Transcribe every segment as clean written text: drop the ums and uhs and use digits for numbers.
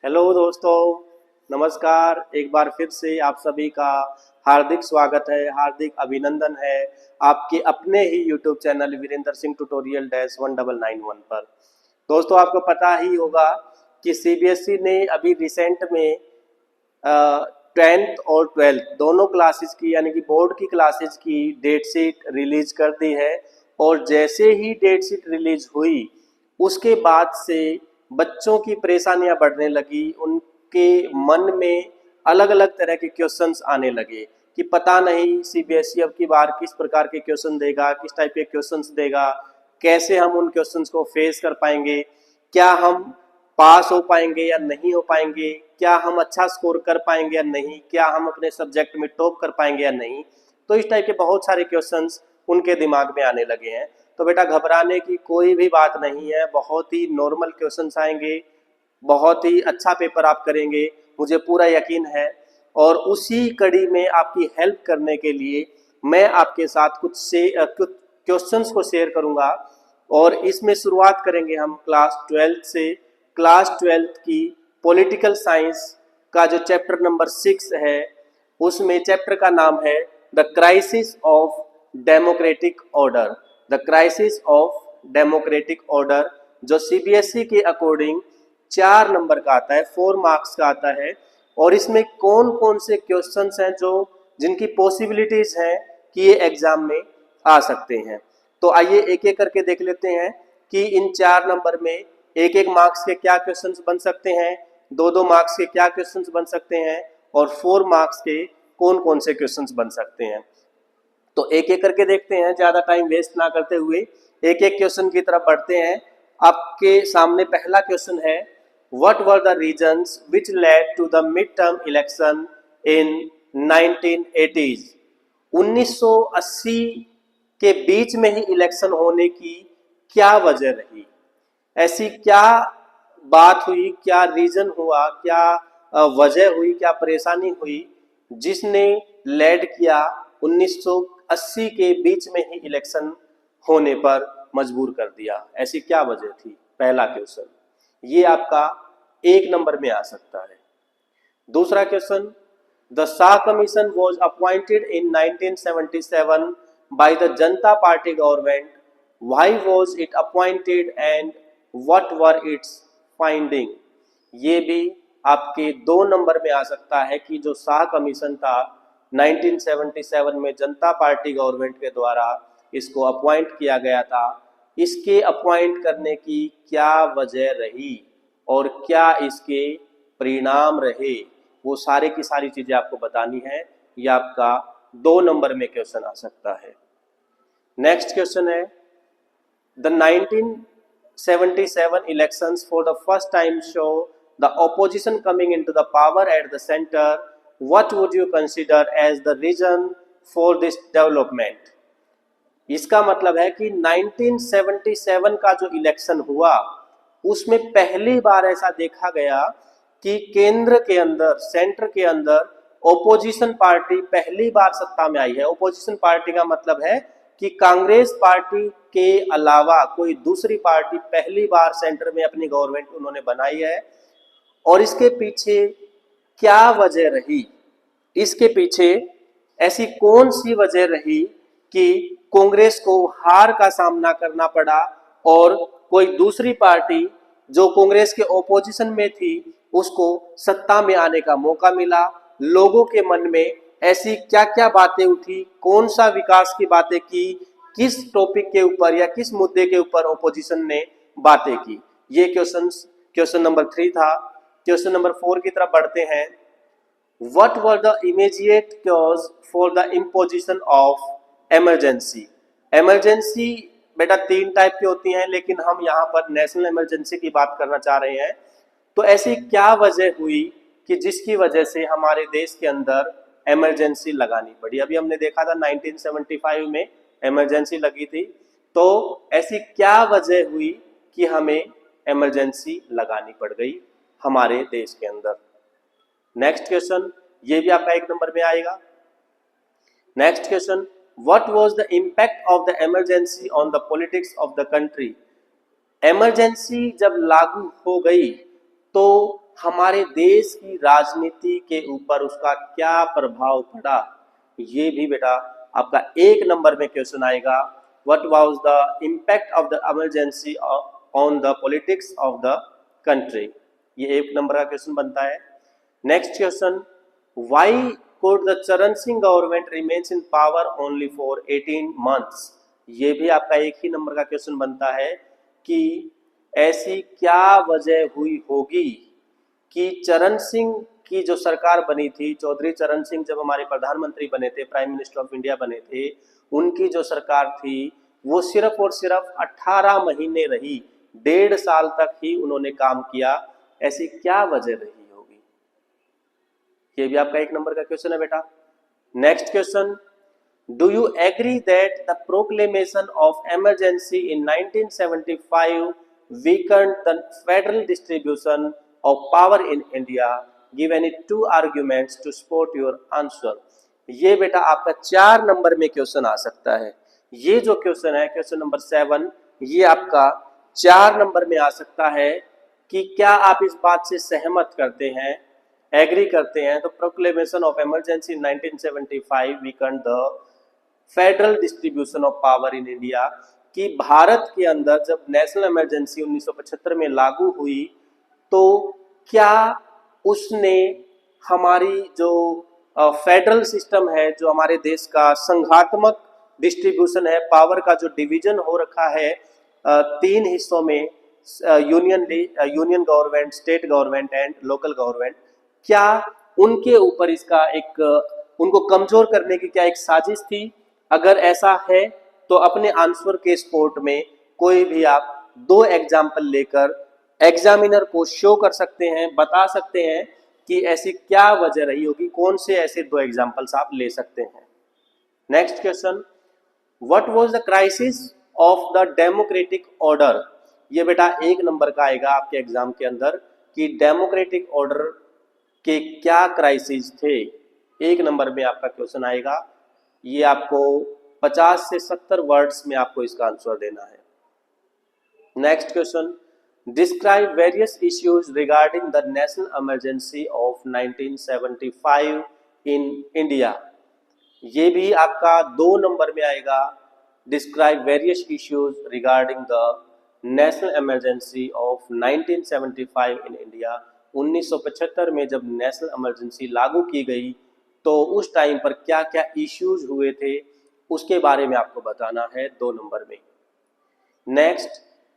Hello दोस्तों, नमस्कार। एक बार फिर से आप सभी का हार्दिक स्वागत है, हार्दिक अभिनंदन है आपके अपने ही YouTube channel Virendra Singh tutorial dash 1991 पर। दोस्तों, आपको पता ही होगा कि सीबीएसई ने अभी रिसेंट में 10th और 12th दोनों क्लासेस की यानी कि बोर्ड की क्लासेस की डेट शीट रिलीज कर दी है। और जैसे ही डेट शीट रिलीज हुई उसके बाद से बच्चों की परेशानियां बढ़ने लगी, उनके मन में अलग अलग तरह के क्वेश्चंस आने लगे कि पता नहीं सीबीएसई अब की बार किस प्रकार के क्वेश्चन देगा, किस टाइप के क्वेश्चंस देगा, कैसे हम उन क्वेश्चंस को फेस कर पाएंगे, क्या हम पास हो पाएंगे या नहीं हो पाएंगे, क्या हम अच्छा स्कोर कर पाएंगे या नहीं, क्या हम अपने सब्जेक्ट में टॉप कर पाएंगे या नहीं। तो इस टाइप के बहुत सारे क्वेश्चंस उनके दिमाग में आने लगे हैं। तो बेटा, घबराने की कोई भी बात नहीं है, बहुत ही नॉर्मल क्वेश्चंस आएंगे, बहुत ही अच्छा पेपर आप करेंगे, मुझे पूरा यकीन है। और उसी कड़ी में आपकी हेल्प करने के लिए मैं आपके साथ कुछ क्वेश्चंस को शेयर करूंगा। और इसमें शुरुआत करेंगे हम क्लास 12 से। क्लास 12 की पॉलिटिकल साइंस का जो चैप्टर नंबर 6 है, उसमें चैप्टर का नाम है the crisis of democratic order. The crisis of democratic order, जो सीबीएसई के अकॉर्डिंग 4 नंबर का आता है, 4 मार्क्स का आता है। और इसमें कौन कौन से क्वेश्चंस हैं जो जिनकी पॉसिबिलिटीज हैं कि ये एग्जाम में आ सकते हैं। तो आइए एक एक करके देख लेते हैं कि इन 4 नंबर में एक एक मार्क्स के क्या क्वेश्चंस बन सकते हैं, 2-2 मार्क्स के क्या क्वेश्चंस बन सकते हैं, और 4 मार्क्स के कौन कौन से क्वेश्चंस बन सकते हैं। तो एक एक करके देखते हैं, ज्यादा टाइम वेस्ट ना करते हुए एक एक क्वेश्चन की तरफ बढ़ते हैं। आपके सामने पहला क्वेश्चन है, what were the reasons which led to the mid term election in 1980s। 1980 के बीच में ही इलेक्शन होने की क्या वजह रही, ऐसी क्या बात हुई, क्या रीजन हुआ, क्या वजह हुई, क्या परेशानी हुई जिसने लेड किया 1980 के बीच में ही इलेक्शन होने पर मजबूर कर दिया, ऐसी क्या वजह थी। पहला क्वेश्चन ये आपका 1 नंबर में आ सकता है। दूसरा question, the Shah commission was appointed in 1977 by the Janata Party government. Why was it appointed and what were its finding? ये भी आपके 2 नंबर में आ सकता है कि जो शाह कमीशन था 1977 में जनता पार्टी गवर्नमेंट के द्वारा इसको अपॉइंट किया गया था, इसके अपॉइंट करने की क्या वजह रही और क्या इसके परिणाम रहे, वो सारे की सारी चीजें आपको बतानी है। ये आपका 2 नंबर में क्वेश्चन आ सकता है। नेक्स्ट क्वेश्चन है, the 1977 elections for the first time show the opposition coming into the power at the centre. What would you consider as the reason for this development. इसका मतलब है कि 1977 का जो इलेक्शन हुआ उसमें पहली बार ऐसा देखा गया कि केंद्र के अंदर, सेंटर के अंदर ओपोजिशन पार्टी पहली बार सत्ता में आई है। ओपोजिशन पार्टी का मतलब है कि कांग्रेस पार्टी के अलावा कोई दूसरी पार्टी पहली बार सेंटर में अपनी गवर्नमेंट उन्होंने बनाई है। और इसके पीछे क्या वजह रही, इसके पीछे ऐसी कौन सी वजह रही कि कांग्रेस को हार का सामना करना पड़ा और कोई दूसरी पार्टी जो कांग्रेस के ओपोजिशन में थी उसको सत्ता में आने का मौका मिला। लोगों के मन में ऐसी क्या क्या बातें उठी, कौन सा विकास की बातें की, किस टॉपिक के ऊपर या किस मुद्दे के ऊपर ओपोजिशन ने बातें की। ये क्वेश्चन नंबर 3 था। क्वेश्चन नंबर 4 की तरफ बढ़ते हैं। What were the immediate cause for the imposition of emergency? Emergency बेटा 3 टाइप की होती हैं, लेकिन हम यहाँ पर नेशनल इमरजेंसी की बात करना चाह रहे हैं। तो ऐसी क्या वजह हुई कि जिसकी वजह से हमारे देश के अंदर इमरजेंसी लगानी पड़ी। अभी हमने देखा था 1975 में इमरजेंसी लगी थी। तो ऐसी क्या वजह हुई कि हमें इमरजेंसी लगानी पड़ गई हमारे देश के अंदर। नेक्स्ट क्वेश्चन, ये भी आपका 1 नंबर में आएगा। Next question, what was the impact of the emergency on the politics of the country. Emergency जब लागू हो गई तो हमारे देश की राजनीति के ऊपर उसका क्या प्रभाव पड़ा, ये भी बेटा आपका 1 नंबर में क्वेश्चन आएगा। What was the impact of the emergency on the politics of the country, ये 1 नंबर का क्वेश्चन बनता है। Next question, why could the Charan Singh government remains in power only for 18 months, ये भी आपका 1 ही नंबर का क्वेश्चन बनता है कि ऐसी क्या वजह हुई होगी कि चरण सिंह की जो सरकार बनी थी, चौधरी चरण सिंह जब हमारे प्रधानमंत्री बने थे, प्राइम मिनिस्टर ऑफ इंडिया बने थे, उनकी जो सरकार थी वो सिर्फ और सिर्फ 18 महीने रही, 1.5 साल तक ही उन्होंने काम किया। ऐसी क्या वजह रही होगी, ये भी आपका 1 नंबर का क्वेश्चन है बेटा। Next question, do you agree that the proclamation of emergency in 1975 weakened the federal distribution of power in India? Give any 2 arguments to support your answer. ये बेटा आपका 4 नंबर में क्वेश्चन आ सकता है। ये जो क्वेश्चन है क्वेश्चन नंबर 7, ये आपका 4 नंबर में आ सकता है कि क्या आप इस बात से सहमत करते हैं, एग्री करते हैं, तो proclamation of emergency in 1975 weakened the federal distribution of power in India, कि भारत के अंदर जब नेशनल इमरजेंसी 1975 में लागू हुई तो क्या उसने हमारी जो फेडरल सिस्टम है, जो हमारे देश का संघात्मक डिस्ट्रीब्यूशन है, पावर का जो डिवीजन हो रखा है 3 हिस्सों में, union government, state government and local government, क्या उनके ऊपर इसका एक उनको कमजोर करने की क्या एक साजिश थी? अगर ऐसा है तो अपने आंसर के स्पोर्ट में कोई भी आप 2 एग्जाम्पल लेकर एग्जामिनर को शो कर सकते हैं, बता सकते हैं कि ऐसी क्या वजह रही होगी, कौन से ऐसे 2 एग्जाम्पल्स आप ले सकते हैं। Next question, what was the crisis of the democratic order, ये बेटा 1 नंबर का आएगा आपके एग्जाम के अंदर कि डेमोक्रेटिक ऑर्डर के क्या क्राइसिस थे, 1 नंबर में आपका क्वेश्चन आएगा। ये आपको 50 से 70 वर्ड्स में आपको इसका आंसर देना है। Next question, describe various issues regarding the national emergency of 1975 in India, ये भी आपका 2 नंबर में आएगा। Describe various issues regarding the national emergency of 1975 in India, 1975 में जब नेशनल इमरजेंसी लागू की गई तो उस टाइम पर क्या क्या इश्यूज हुए थे उसके बारे में आपको बताना है 2 नंबर में। Next,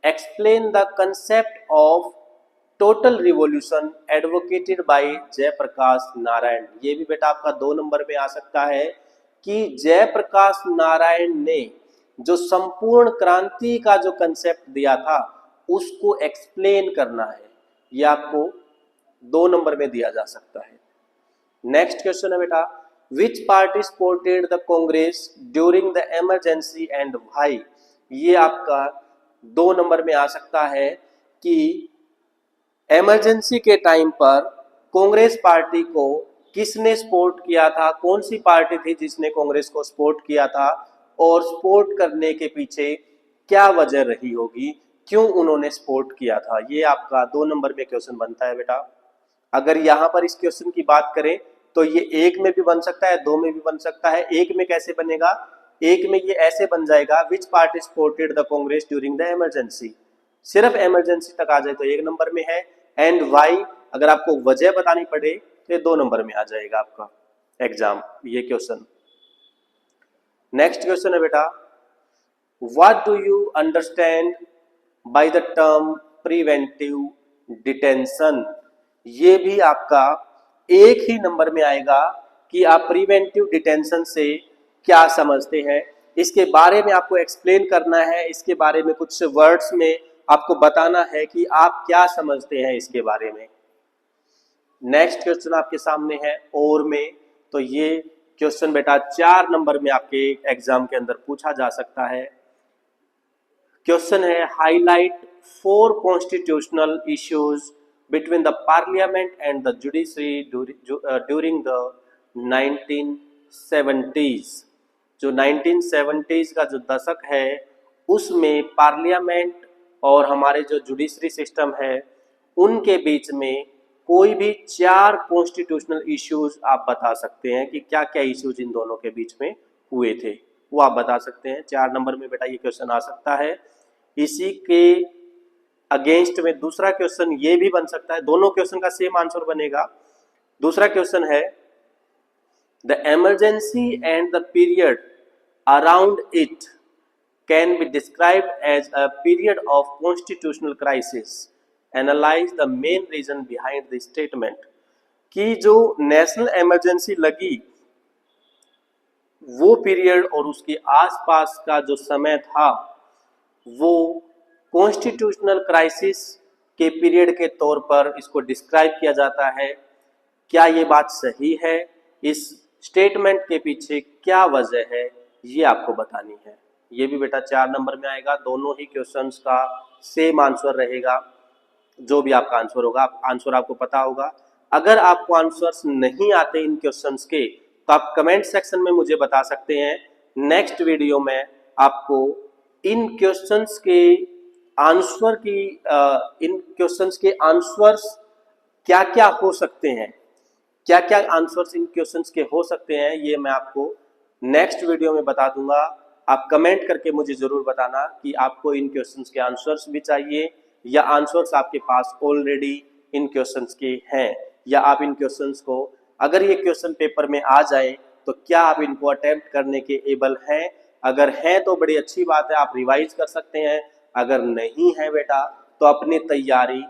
explain the concept of total revolution advocated by Jayaprakash Narayan, ये भी बेटा आपका 2 नंबर में आ सकता है कि जयप्रकाश नारायण ने जो संपूर्ण क्रांति का जो कंसेप्ट दिया था उसको एक्सप्लेन करना है, ये आपको 2 नंबर में दिया जा सकता है। नेक्स्ट क्वेश्चन है बेटा, विच party supported the Congress during the emergency and why, ये आपका 2 नंबर में आ सकता है कि इमरजेंसी के टाइम पर कांग्रेस पार्टी को किसने सपोर्ट किया था, कौन सी पार्टी थी जिसने कांग्रेस को सपोर्ट किया था और सपोर्ट करने के पीछे क्या वजह रही होगी, क्यों उन्होंने सपोर्ट किया था, ये आपका 2 नंबर में क्वेश्चन बनता है बेटा। अगर यहाँ पर इस क्वेश्चन की बात करें तो ये 1 में भी बन सकता है, 2 में भी बन सकता है। 1 में कैसे बनेगा, 1 में ये ऐसे बन जाएगा, विच party supported the Congress during the emergency, सिर्फ इमरजेंसी तक आ जाए तो 1 नंबर में है, एंड वाई अगर आपको वजह बतानी पड़े तो 2 नंबर में आ जाएगा आपका एग्जाम ये क्वेश्चन। नेक्स्ट क्वेश्चन है बेटा, what do you understand by the term preventive detention, ये भी आपका 1 ही नंबर में आएगा कि आप प्रिवेंटिव डिटेंशन से क्या समझते हैं, इसके बारे में आपको एक्सप्लेन करना है, इसके बारे में कुछ वर्ड्स में आपको बताना है कि आप क्या समझते हैं इसके बारे में। नेक्स्ट क्वेश्चन आपके सामने है और में, तो ये क्वेश्चन बेटा 4 नंबर में आपके एग्जाम के अंदर पूछा जा सकता है। क्वेश्चन है, highlight 4 constitutional issues between the parliament and the judiciary during the 1970s, जो 1970s का जो दशक है उसमें पार्लियामेंट और हमारे जो जुडिशरी सिस्टम है उनके बीच में कोई भी 4 कॉन्स्टिट्यूशनल इश्यूज आप बता सकते हैं कि क्या क्या इश्यूज इन दोनों के बीच में हुए थे, वो आप बता सकते हैं। 4 नंबर में बेटा ये क्वेश्चन आ सकता है। इसी के अगेंस्ट में दूसरा क्वेश्चन ये भी बन सकता है, दोनों क्वेश्चन का सेम आंसर बनेगा। दूसरा क्वेश्चन है the emergency and the period around it can be described as a period of constitutional crisis, analyse the main reason behind the statement. कि जो नेशनल इमरजेंसी लगी वो पीरियड और उसके आसपास का जो समय था वो कॉन्स्टिट्यूशनल क्राइसिस के पीरियड के तौर पर इसको डिस्क्राइब किया जाता है। क्या ये बात सही है? इस स्टेटमेंट के पीछे क्या वजह है, ये आपको बतानी है। ये भी बेटा 4 नंबर में आएगा। दोनों ही क्वेश्चंस का सेम आंसर रहेगा। जो भी आपका आंसर होगा, आंसर आपको पता होगा। अगर आपको आंसर्स नहीं आते इन क्वेश्चंस के तो आप कमेंट सेक्शन में मुझे बता सकते हैं। नेक्स्ट वीडियो में आपको इन क्वेश्चंस के आंसर की इन क्वेश्चंस के आंसर्स क्या क्या हो सकते हैं, क्या क्या आंसर्स इन क्वेश्चंस के हो सकते हैं, ये मैं आपको नेक्स्ट वीडियो में बता दूंगा। आप कमेंट करके मुझे जरूर बताना कि आपको इन क्वेश्चंस के आंसर्स भी चाहिए या आंसर्स आपके पास ऑलरेडी इन क्वेश्चंस के हैं, या आप इन क्वेश्चंस को अगर ये क्वेश्चन पेपर में आ जाए तो क्या आप इनको अटेम्प्ट करने के एबल हैं। अगर हैं तो बड़ी अच्छी बात है, आप रिवाइज कर सकते हैं। अगर नहीं है बेटा तो अपनी तैयारी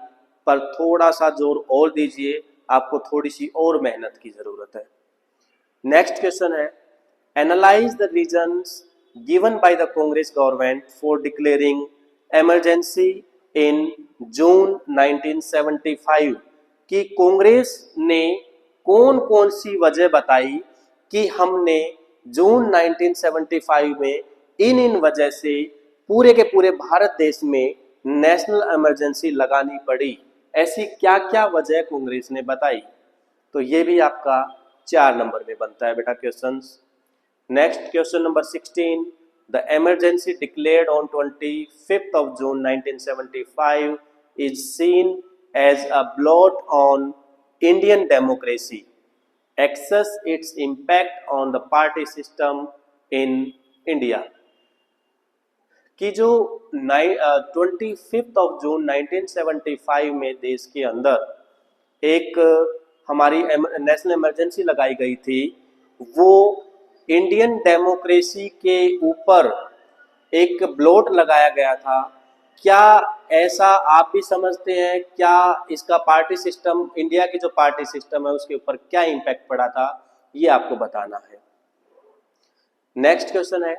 पर थोड़ा सा जोर और दीजिए, आपको थोड़ी सी और मेहनत की जरूरत है। नेक्स्ट क्वेश्चन है analyse the reasons given by the Congress government for declaring emergency in June 1975। कि कांग्रेस ने कौन कौन सी वजह बताई कि हमने जून 1975 में इन वजह से पूरे के पूरे भारत देश में नेशनल इमरजेंसी लगानी पड़ी। ऐसी क्या क्या वजह कांग्रेस ने बताई, तो ये भी आपका 4 नंबर में बनता है बेटा questions. Next question number 16, the emergency declared on 25th of June 1975 is seen as a blot on Indian democracy, access its impact on the party system in India। कि जो 25th of June 1975 में देश के अंदर एक हमारी national emergency लगाई गई थी, वो इंडियन डेमोक्रेसी के ऊपर एक ब्लोट लगाया गया था। क्या ऐसा आप भी समझते हैं? क्या इसका पार्टी सिस्टम, इंडिया की जो पार्टी सिस्टम है उसके ऊपर क्या इम्पैक्ट पड़ा था, ये आपको बताना है। नेक्स्ट क्वेश्चन है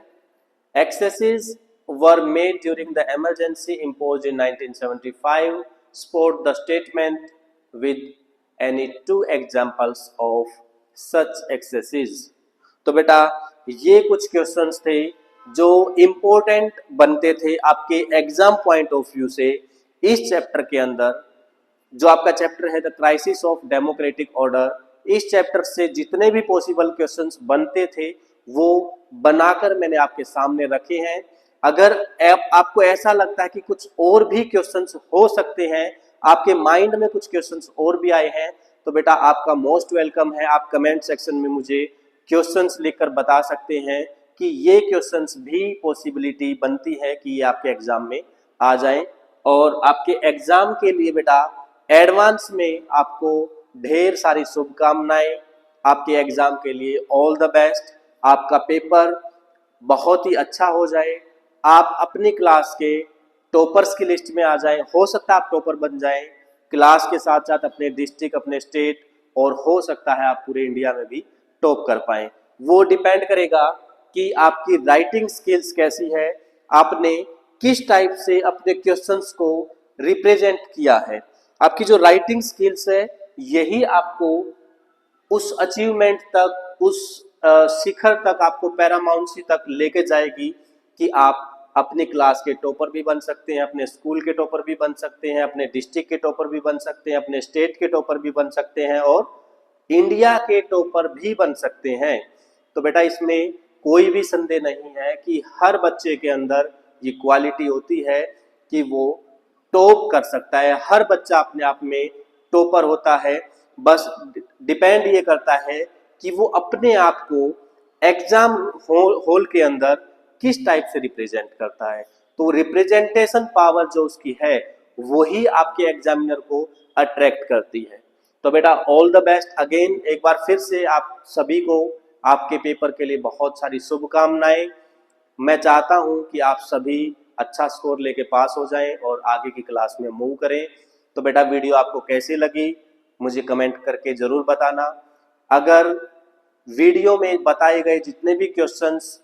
axes were made during the emergency imposed in 1975, support the statement with any 2 examples of such axes. तो बेटा ये कुछ क्वेश्चंस थे जो इम्पोर्टेंट बनते थे आपके एग्जाम पॉइंट ऑफ व्यू से। इस चैप्टर के अंदर जो आपका चैप्टर है the crisis of democratic order, इस चैप्टर से जितने भी पॉसिबल क्वेश्चंस बनते थे वो बनाकर मैंने आपके सामने रखे हैं। अगर आपको ऐसा लगता है कि कुछ और भी क्वेश्चंस हो सकते हैं, आपके माइंड में कुछ क्वेश्चंस और भी आए हैं, तो बेटा आपका मोस्ट वेलकम है। आप कमेंट सेक्शन में मुझे क्वेश्चंस लिखकर बता सकते हैं कि ये क्वेश्चंस भी पॉसिबिलिटी बनती है कि ये आपके एग्जाम में आ जाएं। और आपके एग्जाम के लिए बेटा एडवांस में आपको ढेर सारी शुभकामनाएं। आपके एग्जाम के लिए ऑल द बेस्ट। आपका पेपर बहुत ही अच्छा हो जाए, आप अपनी क्लास के टॉपर्स की लिस्ट में आ जाएं। हो सकता है आप टॉपर बन जाएं क्लास के साथ साथ अपने डिस्ट्रिक्ट, अपने स्टेट, और हो सकता है आप पूरे इंडिया में भी टॉप कर पाएं। वो डिपेंड करेगा कि आपकी राइटिंग स्किल्स कैसी है, आपने किस टाइप से अपने क्वेश्चंस को रिप्रेजेंट किया है। आपकी जो राइटिंग स्किल्स है यही आपको उस अचीवमेंट तक, उस शिखर तक, आपको पैरामाउंसी तक लेके जाएगी कि आप अपनी क्लास के टॉपर भी बन सकते हैं, अपने स्कूल के टॉपर भी बन सकते हैं, अपने डिस्ट्रिक्ट के टॉपर भी बन सकते हैं, अपने स्टेट के टॉपर भी बन सकते हैं और इंडिया के टॉपर भी बन सकते हैं। तो बेटा इसमें कोई भी संदेह नहीं है कि हर बच्चे के अंदर ये क्वालिटी होती है कि वो टॉप कर सकता है। हर बच्चा अपने आप में टॉपर होता है, बस डिपेंड ये करता है कि वो अपने आप को एग्जाम हॉल के अंदर किस टाइप से रिप्रेजेंट करता है। तो रिप्रेजेंटेशन पावर जो उसकी है वही आपके एग्जामिनर को अट्रैक्ट करती है। तो बेटा ऑल द बेस्ट अगेन, एक बार फिर से आप सभी को आपके पेपर के लिए बहुत सारी शुभकामनाएं। मैं चाहता हूं कि आप सभी अच्छा स्कोर लेके पास हो जाएं और आगे की क्लास में मूव करें। तो बेटा वीडियो आपको कैसी लगी मुझे कमेंट करके जरूर बताना। अगर वीडियो में बताए गए जितने भी क्वेश्चंस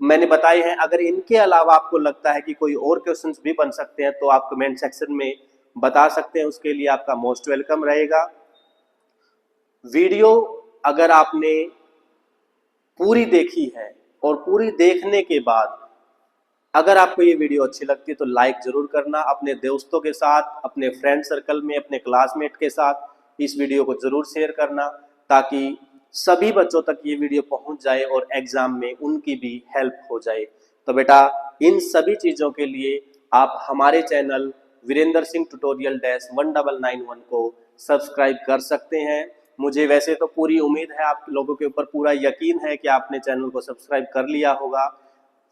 मैंने बताए हैं, अगर इनके अलावा आपको लगता है कि कोई और क्वेश्चंस भी बन सकते हैं तो आप कमेंट सेक्शन में बता सकते हैं, उसके लिए आपका मोस्ट वेलकम रहेगा। वीडियो अगर आपने पूरी देखी है और पूरी देखने के बाद अगर आपको ये वीडियो अच्छी लगती है तो लाइक जरूर करना, अपने दोस्तों के साथ, अपने फ्रेंड सर्कल में, अपने क्लासमेट के साथ इस वीडियो को जरूर शेयर करना ताकि सभी बच्चों तक ये वीडियो पहुंच जाए और एग्जाम में उनकी भी हेल्प हो जाए। तो बेटा इन सभी चीज़ों के लिए आप हमारे चैनल वीरेंद्र सिंह ट्यूटोरियल -1991 को सब्सक्राइब कर सकते हैं। मुझे वैसे तो पूरी उम्मीद है, आप लोगों के ऊपर पूरा यकीन है कि आपने चैनल को सब्सक्राइब कर लिया होगा।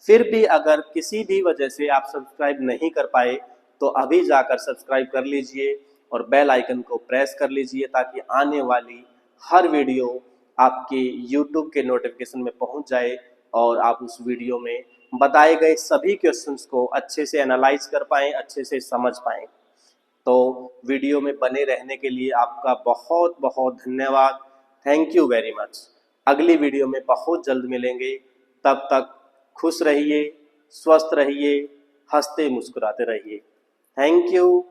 फिर भी अगर किसी भी वजह से आप सब्सक्राइब नहीं कर पाए तो अभी जाकर सब्सक्राइब कर लीजिए और बेल आइकन को प्रेस कर लीजिए ताकि आने वाली हर वीडियो आपके YouTube के नोटिफिकेशन में पहुंच जाए और आप उस वीडियो में बताए गए सभी क्वेश्चंस को अच्छे से एनालाइज कर पाएँ, अच्छे से समझ पाएँ। तो वीडियो में बने रहने के लिए आपका बहुत बहुत धन्यवाद। Thank you very much. अगली वीडियो में बहुत जल्द मिलेंगे, तब तक खुश रहिए, स्वस्थ रहिए, हंसते मुस्कुराते रहिए। Thank you.